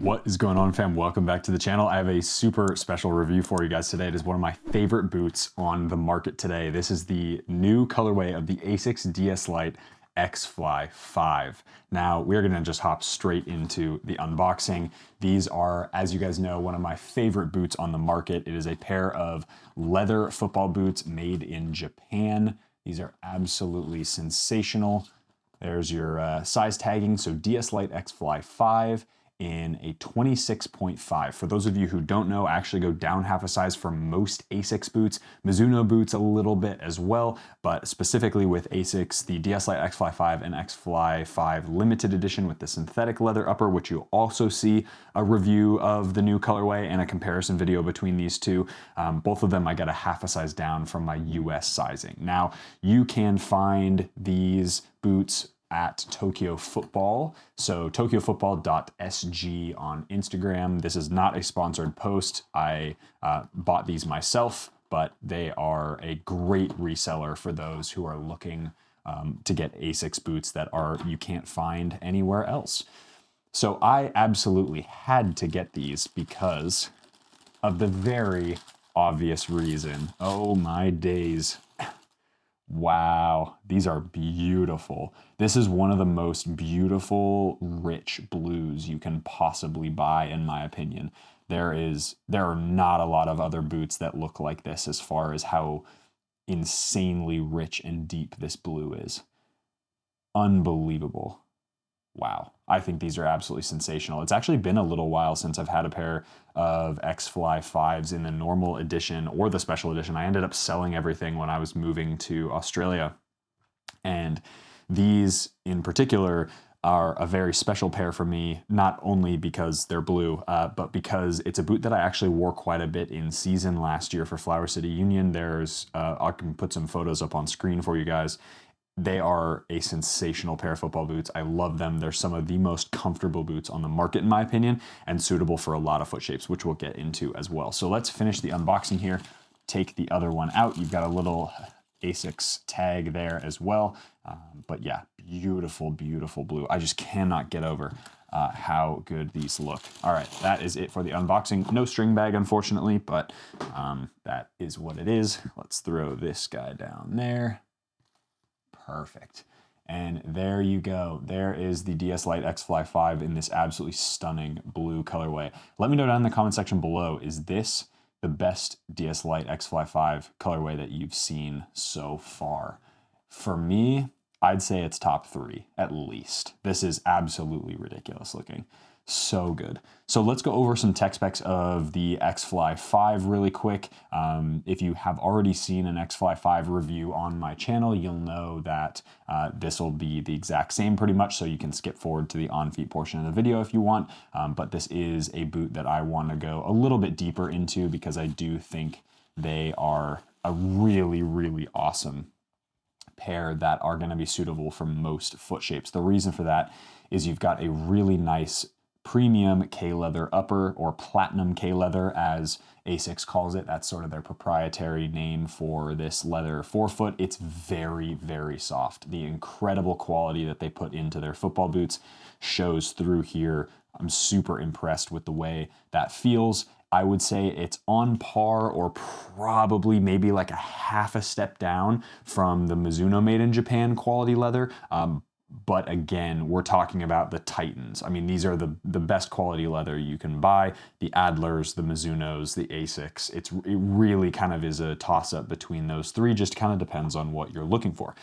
What is going on, fam? Welcome back to the channel. I have a super special review for you guys today. It is one of my favorite boots on the market today. This is the new colorway of the Asics DS Lite X-Fly 5. Now, we're gonna just hop straight into the unboxing. These are, as you guys know, one of my favorite boots on the market. It is a pair of leather football boots made in Japan. These are absolutely sensational. There's your size tagging, so DS Lite X-Fly 5 in a 26.5. For those of you who don't know, I actually go down half a size for most Asics boots, Mizuno boots a little bit as well, but specifically with Asics, the DS Lite X-Fly 5 and X-Fly 5 limited edition with the synthetic leather upper, which you'll also see a review of the new colorway and a comparison video between these two. Both of them I got a half a size down from my US sizing. Now, you can find these boots at Tokyo Football. So tokyofootball.sg on Instagram. This is not a sponsored post. I bought these myself, but they are a great reseller for those who are looking to get Asics boots that you can't find anywhere else. So I absolutely had to get these because of the very obvious reason. Oh my days. Wow, these are beautiful. This is one of the most beautiful, rich blues you can possibly buy, in my opinion. There are not a lot of other boots that look like this as far as how insanely rich and deep this blue is. Unbelievable. Wow, I think these are absolutely sensational. It's actually been a little while since I've had a pair of X-Fly 5s in the normal edition or the special edition. I ended up selling everything when I was moving to Australia. And these in particular are a very special pair for me, not only because they're blue, but because it's a boot that I actually wore quite a bit in season last year for Flower City Union. I can put some photos up on screen for you guys. They are a sensational pair of football boots. I love them. They're some of the most comfortable boots on the market, in my opinion, and suitable for a lot of foot shapes, which we'll get into as well. So let's finish the unboxing here. Take the other one out. You've got a little Asics tag there as well. But yeah, beautiful, beautiful blue. I just cannot get over how good these look. All right, that is it for the unboxing. No string bag, unfortunately, but that is what it is. Let's throw this guy down there. Perfect. And there you go. There is the DS Lite X-Fly 5 in this absolutely stunning blue colorway. Let me know down in the comment section below, is this the best DS Lite X-Fly 5 colorway that you've seen so far? For me, I'd say it's top 3 at least. This is absolutely ridiculous looking. So good. So let's go over some tech specs of the X-Fly 5 really quick. If you have already seen an X-Fly 5 review on my channel, you'll know that this will be the exact same pretty much, so you can skip forward to the on-feet portion of the video if you want. But this is a boot that I want to go a little bit deeper into because I do think they are a really, really awesome pair that are going to be suitable for most foot shapes. The reason for that is you've got a really nice premium K-leather upper, or platinum K-leather as Asics calls it. That's sort of their proprietary name for this leather forefoot. It's very, very soft. The incredible quality that they put into their football boots shows through here. I'm super impressed with the way that feels. I would say it's on par or probably maybe like a half a step down from the Mizuno made in Japan quality leather. But again, we're talking about the Titans. I mean, these are the best quality leather you can buy. The Adlers, the Mizunos, the Asics. It really kind of is a toss-up between those three. Just kind of depends on what you're looking for.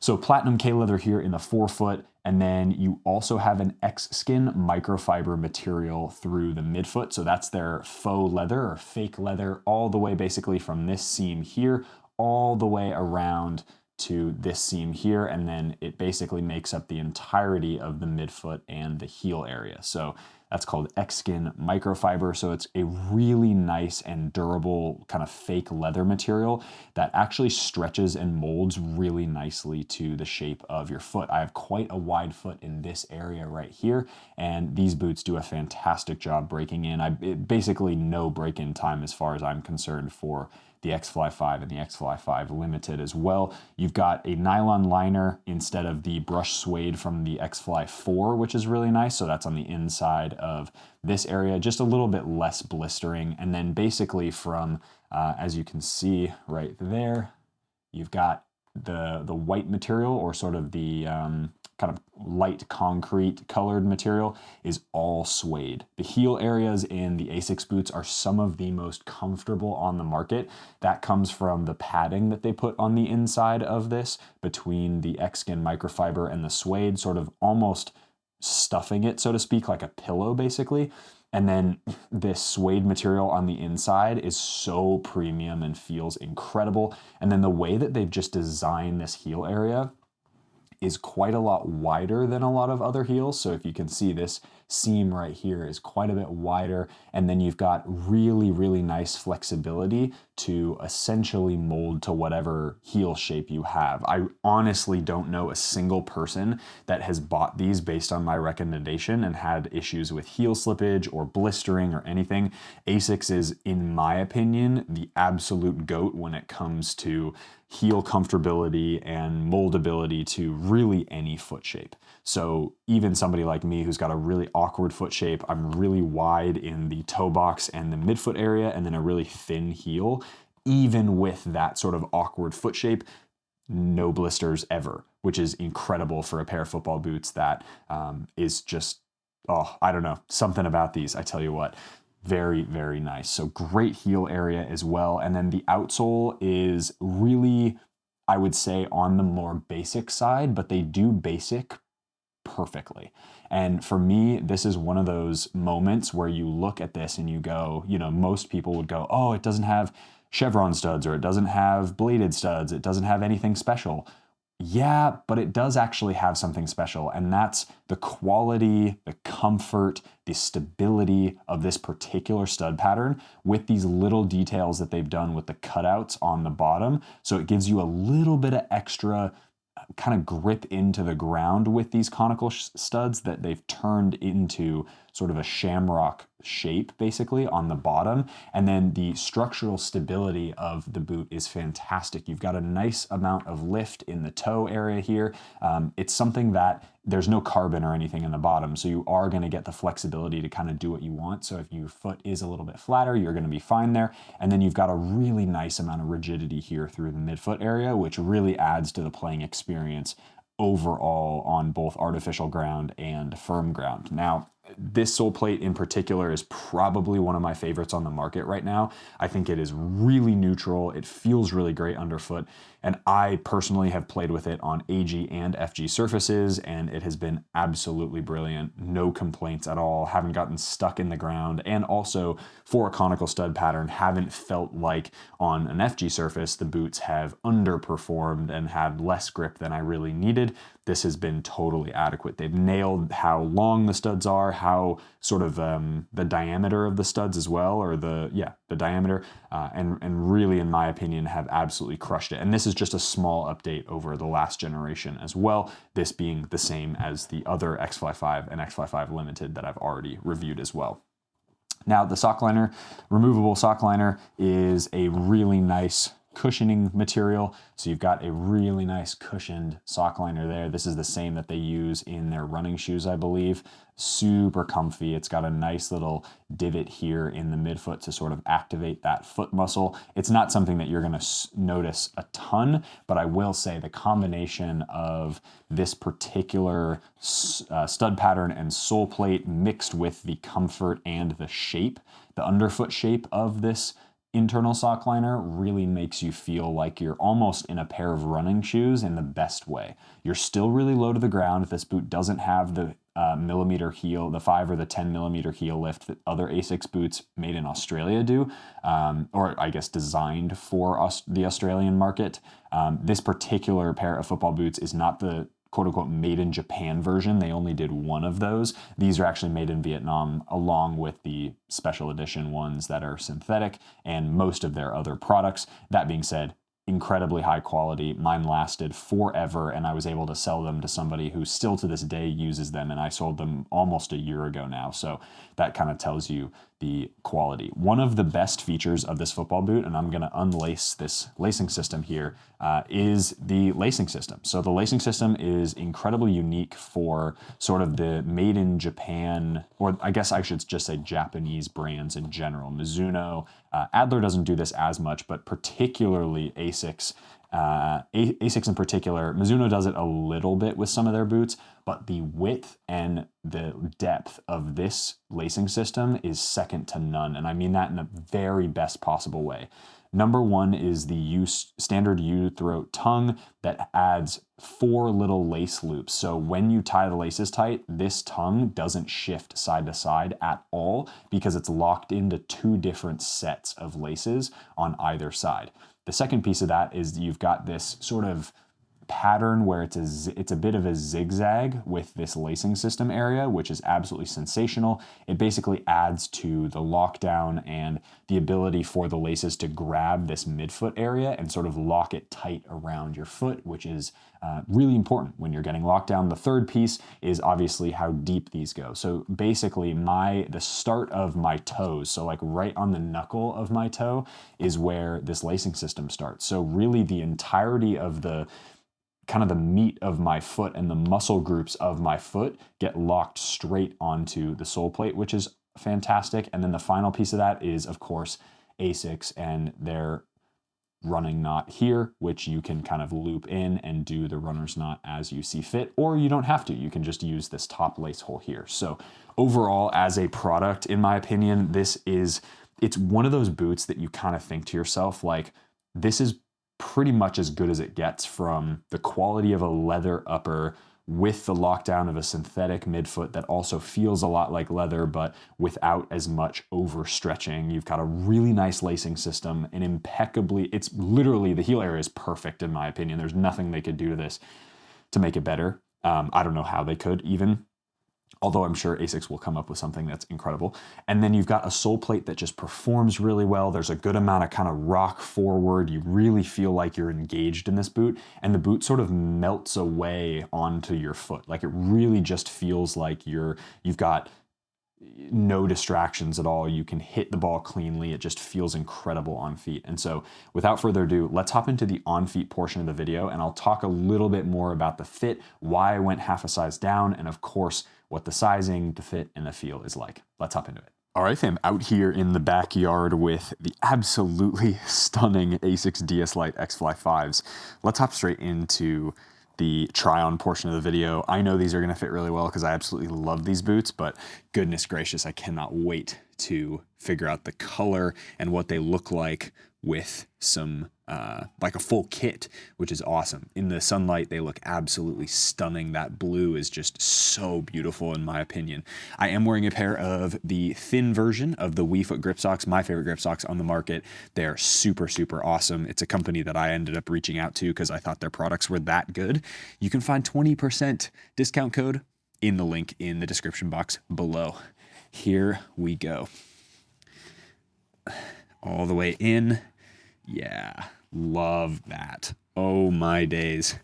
So platinum K-leather here in the forefoot, and then you also have an X-Skin microfiber material through the midfoot. So that's their faux leather or fake leather, all the way basically from this seam here, all the way around to this seam here, and then it basically makes up the entirety of the midfoot and the heel area. So that's called X-Skin microfiber. So it's a really nice and durable kind of fake leather material that actually stretches and molds really nicely to the shape of your foot. I have quite a wide foot in this area right here, and these boots do a fantastic job breaking in. Basically no break-in time as far as I'm concerned for the X-Fly 5 and the X-Fly 5 Limited as well. You've got a nylon liner instead of the brush suede from the X-Fly 4, which is really nice. So that's on the inside of this area, just a little bit less blistering. And then basically from, as you can see right there, you've got the white material, or sort of the kind of light concrete colored material, is all suede. The heel areas in the Asics boots are some of the most comfortable on the market. That comes from the padding that they put on the inside of this between the X-Skin microfiber and the suede, sort of almost stuffing it, so to speak, like a pillow basically. And then this suede material on the inside is so premium and feels incredible. And then the way that they've just designed this heel area is quite a lot wider than a lot of other heels. So if you can see, this seam right here is quite a bit wider, and then you've got really, really nice flexibility to essentially mold to whatever heel shape you have. I honestly don't know a single person that has bought these based on my recommendation and had issues with heel slippage or blistering or anything. Asics is, in my opinion, the absolute GOAT when it comes to heel comfortability and moldability to really any foot shape. So even somebody like me who's got a really awkward foot shape, I'm really wide in the toe box and the midfoot area, and then a really thin heel, even with that sort of awkward foot shape, no blisters ever, which is incredible for a pair of football boots that is just, oh, I don't know, something about these, I tell you what. Very, very nice. So great heel area as well. And then the outsole is really, I would say, on the more basic side, but they do basic perfectly. And for me, this is one of those moments where you look at this and you go, you know, most people would go, oh, it doesn't have chevron studs, or it doesn't have bladed studs, it doesn't have anything special. Yeah, but it does actually have something special, and that's the quality, the comfort, the stability of this particular stud pattern with these little details that they've done with the cutouts on the bottom. So it gives you a little bit of extra kind of grip into the ground with these conical studs that they've turned into sort of a shamrock shape basically on the bottom. And then the structural stability of the boot is fantastic. You've got a nice amount of lift in the toe area here. It's something that there's no carbon or anything in the bottom, so you are going to get the flexibility to kind of do what you want. So if your foot is a little bit flatter, you're going to be fine there. And then you've got a really nice amount of rigidity here through the midfoot area, which really adds to the playing experience overall on both artificial ground and firm ground. Now, this sole plate in particular is probably one of my favorites on the market right now. I think it is really neutral. It feels really great underfoot. And I personally have played with it on AG and FG surfaces, and it has been absolutely brilliant. No complaints at all. Haven't gotten stuck in the ground. And also, for a conical stud pattern, haven't felt like on an FG surface the boots have underperformed and had less grip than I really needed. This has been totally adequate. They've nailed how long the studs are, how sort of the diameter of the studs as well, or the diameter, and really, in my opinion, have absolutely crushed it. And this is just a small update over the last generation as well, this being the same as the other X-Fly 5 and X-Fly 5 Limited that I've already reviewed as well. Now, the sock liner, removable sock liner, is a really nice cushioning material. So you've got a really nice cushioned sock liner there. This is the same that they use in their running shoes, I believe. Super comfy. It's got a nice little divot here in the midfoot to sort of activate that foot muscle. It's not something that you're going to notice a ton, but I will say the combination of this particular stud pattern and sole plate mixed with the comfort and the shape, the underfoot shape of this internal sock liner, really makes you feel like you're almost in a pair of running shoes in the best way. You're still really low to the ground. This boot doesn't have the millimeter heel, the 5 or the 10 millimeter heel lift that other Asics boots made in Australia do, or I guess designed for the Australian market. This particular pair of football boots is not the quote-unquote made in Japan version. They only did one of those. These are actually made in Vietnam, along with the special edition ones that are synthetic and most of their other products. That being said, incredibly high quality. Mine lasted forever, and I was able to sell them to somebody who still to this day uses them, and I sold them almost a year ago now. So that kind of tells you the quality. One of the best features of this football boot, and I'm going to unlace this lacing system here, is the lacing system. So the lacing system is incredibly unique for sort of the made in Japan, or I guess I should just say Japanese brands in general. Mizuno, Adler doesn't do this as much, but particularly Asics. Asics in particular, Mizuno does it a little bit with some of their boots, but the width and the depth of this lacing system is second to none. And I mean that in the very best possible way. Number one is the standard U-throat tongue that adds 4 little lace loops. So when you tie the laces tight, this tongue doesn't shift side to side at all because it's locked into 2 different sets of laces on either side. The second piece of that is you've got this sort of pattern where it's a bit of a zigzag with this lacing system area, which is absolutely sensational. It basically adds to the lockdown and the ability for the laces to grab this midfoot area and sort of lock it tight around your foot, which is really important when you're getting locked down. The third piece is obviously how deep these go. So basically the start of my toes, so like right on the knuckle of my toe, is where this lacing system starts. So really the entirety of the kind of the meat of my foot and the muscle groups of my foot get locked straight onto the sole plate, which is fantastic. And then the final piece of that is, of course, Asics and their running knot here, which you can kind of loop in and do the runner's knot as you see fit, or you don't have to. You can just use this top lace hole here. So overall, as a product, in my opinion, it's one of those boots that you kind of think to yourself, like, this is pretty much as good as it gets from the quality of a leather upper with the lockdown of a synthetic midfoot that also feels a lot like leather, but without as much overstretching. You've got a really nice lacing system, and it's literally, the heel area is perfect in my opinion. There's nothing they could do to this to make it better. I don't know how they could even, although I'm sure Asics will come up with something that's incredible. And then you've got a sole plate that just performs really well. There's a good amount of kind of rock forward. You really feel like you're engaged in this boot, and the boot sort of melts away onto your foot. Like, it really just feels like you've got no distractions at all. You can hit the ball cleanly. It just feels incredible on feet. And so without further ado, let's hop into the on feet portion of the video, and I'll talk a little bit more about the fit, why I went half a size down, and of course, what the sizing, the fit, and the feel is like. Let's hop into it. All right, fam, out here in the backyard with the absolutely stunning Asics DS Lite X-Fly 5s. Let's hop straight into the try-on portion of the video. I know these are gonna fit really well because I absolutely love these boots, but goodness gracious, I cannot wait to figure out the color and what they look like with some, like a full kit, which is awesome. In the sunlight, they look absolutely stunning. That blue is just so beautiful in my opinion. I am wearing a pair of the thin version of the WeFoot grip socks, my favorite grip socks on the market. They're super, super awesome. It's a company that I ended up reaching out to because I thought their products were that good. You can find 20% discount code in the link in the description box below. Here we go. All the way in. Yeah, love that. Oh my days.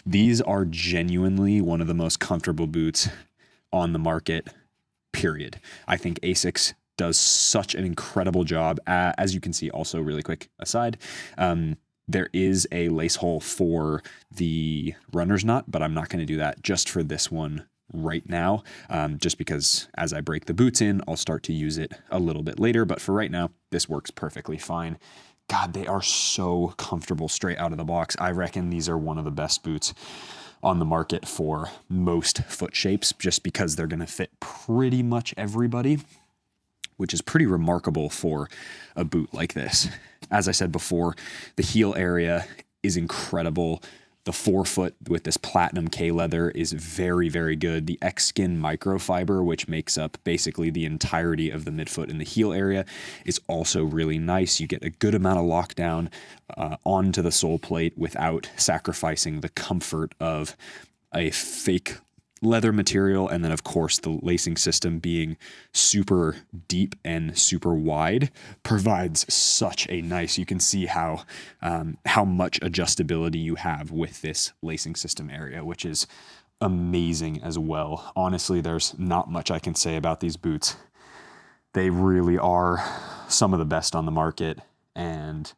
These are genuinely one of the most comfortable boots on the market, period. I think Asics does such an incredible job. As you can see, also really quick aside, there is a lace hole for the runner's knot, but I'm not going to do that just for this one right now, just because as I break the boots in, I'll start to use it a little bit later. But for right now, this works perfectly fine. God, they are so comfortable straight out of the box. I reckon these are one of the best boots on the market for most foot shapes, just because they're going to fit pretty much everybody, which is pretty remarkable for a boot like this. As I said before, the heel area is incredible. The forefoot with this platinum K leather is very, very good. The X-Skin microfiber, which makes up basically the entirety of the midfoot and the heel area, is also really nice. You get a good amount of lockdown onto the sole plate without sacrificing the comfort of a fake leather material. And then of course the lacing system being super deep and super wide provides such a nice, you can see how much adjustability you have with this lacing system area, which is amazing as well. Honestly, there's not much I can say about these boots They really are some of the best on the market, and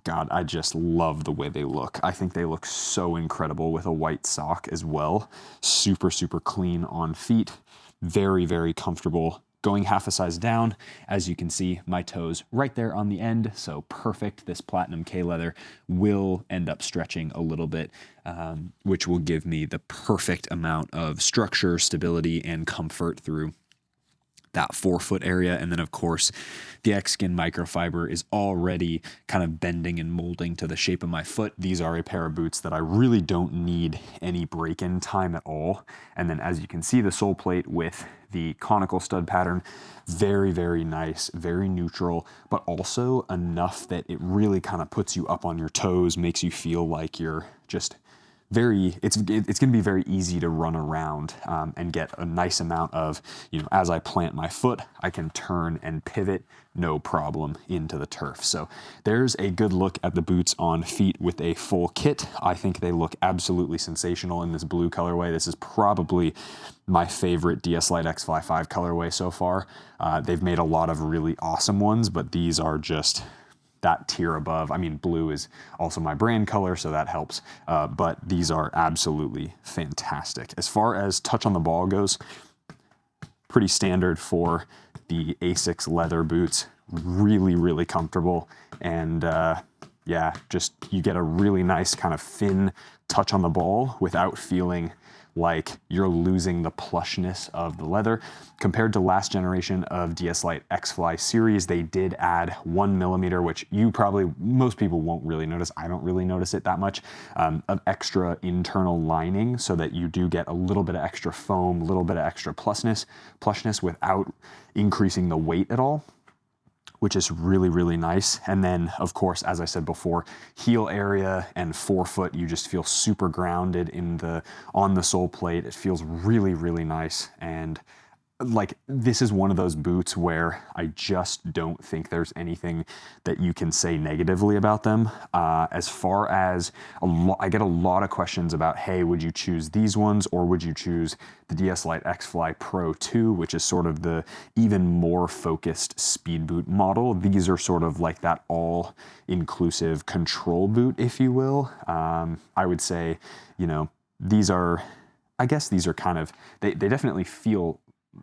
God, I just love the way they look. I think they look so incredible with a white sock as well. Super, super clean on feet. Very, very comfortable. Going half a size down, as you can see, my toes right there on the end, so perfect. This Platinum K leather will end up stretching a little bit, which will give me the perfect amount of structure, stability, and comfort through that forefoot area. And then of course the X-Skin microfiber is already kind of bending and molding to the shape of my foot. These are a pair of boots that I really don't need any break-in time at all. And then as you can see, the sole plate with the conical stud pattern, very, very nice, very neutral, but also enough that it really kind of puts you up on your toes, makes you feel like you're just it's going to be very easy to run around and get a nice amount of, as I plant my foot, I can turn and pivot no problem into the turf. So there's a good look at the boots on feet with a full kit. I think they look absolutely sensational in this blue colorway. This is probably my favorite DS Lite X Fly 5 colorway so far. They've made a lot of really awesome ones, but these are just that tier above. I mean, blue is also my brand color, so that helps. But these are absolutely fantastic. As far as touch on the ball goes, pretty standard for the Asics leather boots. Really, really comfortable. And yeah, just you get a really nice kind of thin touch on the ball without feeling like you're losing the plushness of the leather. Compared to last generation of DS Lite X Fly series, they did add 1 millimeter, which most people won't really notice. I don't really notice it that much, of extra internal lining so that you do get a little bit of extra foam, a little bit of extra plushness without increasing the weight at all, which is really, really nice. And then, of course, as I said before, heel area and forefoot, you just feel super grounded on the sole plate. It feels really, really nice. And like, this is one of those boots where I just don't think there's anything that you can say negatively about them. As far as I get a lot of questions about, hey, would you choose these ones or would you choose the DS Lite X Fly Pro 2, which is sort of the even more focused speed boot model. These are sort of like that all-inclusive control boot, if you will. I would say, these are kind of, they definitely feel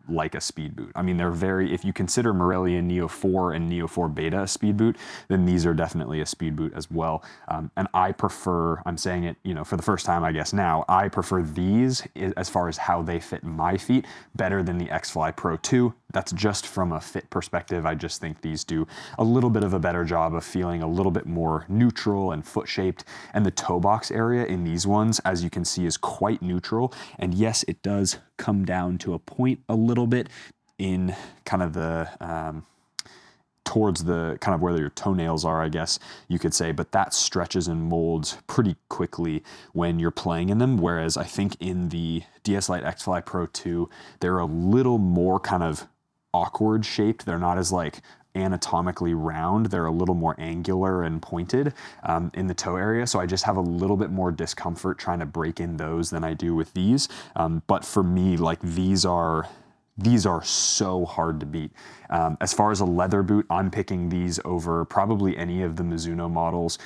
like a speed boot. I mean, if you consider Morelia Neo 4 and Neo 4 Beta a speed boot, then these are definitely a speed boot as well. And I prefer, I'm saying it, for the first time, I guess now, I prefer these as far as how they fit my feet better than the X Fly Pro 2. That's just from a fit perspective. I just think these do a little bit of a better job of feeling a little bit more neutral and foot shaped. And the toe box area in these ones, as you can see, is quite neutral. And yes, it does come down to a point a little bit in kind of the towards the kind of where your toenails are, I guess you could say, but that stretches and molds pretty quickly when you're playing in them. Whereas I think in the DS Lite X Fly Pro 2, they're a little more kind of awkward shaped. They're not as like anatomically round. They're a little more angular and pointed in the toe area. So I just have a little bit more discomfort trying to break in those than I do with these. But for me, like these are so hard to beat. As far as a leather boot, I'm picking these over probably any of the Mizuno models,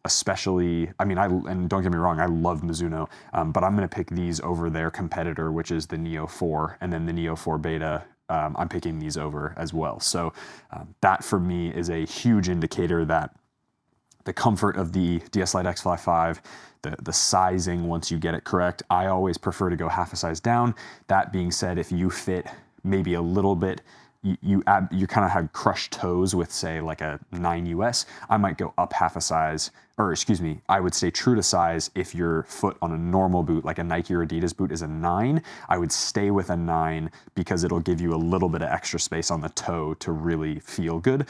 especially, I mean, and don't get me wrong, I love Mizuno, but I'm going to pick these over their competitor, which is the Neo 4, and then the Neo 4 Beta. I'm picking these over as well. So that for me is a huge indicator that the comfort of the DS Lite X Fly 5, the sizing, once you get it correct, I always prefer to go half a size down. That being said, if you fit maybe a little bit, you kind of have crushed toes with, say, like a 9 US, I might go up half a size, or excuse me, I would stay true to size. If your foot on a normal boot, like a Nike or Adidas boot, is a 9, I would stay with a 9 because it'll give you a little bit of extra space on the toe to really feel good.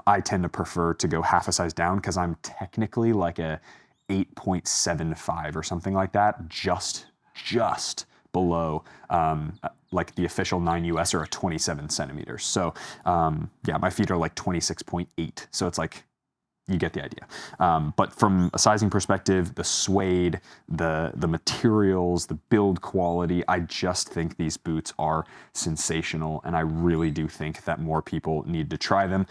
I tend to prefer to go half a size down because I'm technically like a 8.75 or something like that, just below like the official 9 US or a 27 centimeters. So yeah, my feet are like 26.8. So it's like you get the idea. But from a sizing perspective, the suede, the materials, the build quality, I just think these boots are sensational, and I really do think that more people need to try them.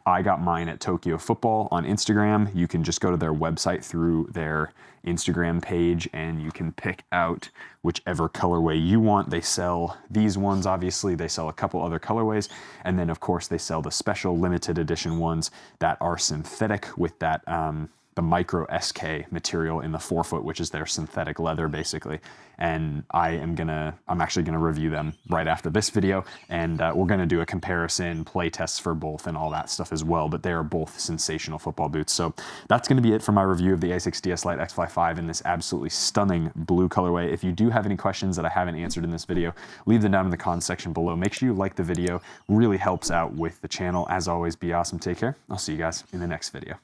I got mine at Tokyo Football on Instagram. You can just go to their website through their Instagram page and you can pick out whichever colorway you want. They sell these ones, obviously. They sell a couple other colorways. And then, of course, they sell the special limited edition ones that are synthetic with that the micro SK material in the forefoot, which is their synthetic leather, basically. And I'm actually gonna review them right after this video, and we're gonna do a comparison, play tests for both and all that stuff as well, but they are both sensational football boots. So that's gonna be it for my review of the Asics DS Lite X Fly 5 in this absolutely stunning blue colorway. If you do have any questions that I haven't answered in this video, leave them down in the comments section below. Make sure you like the video, really helps out with the channel. As always, be awesome, take care. I'll see you guys in the next video.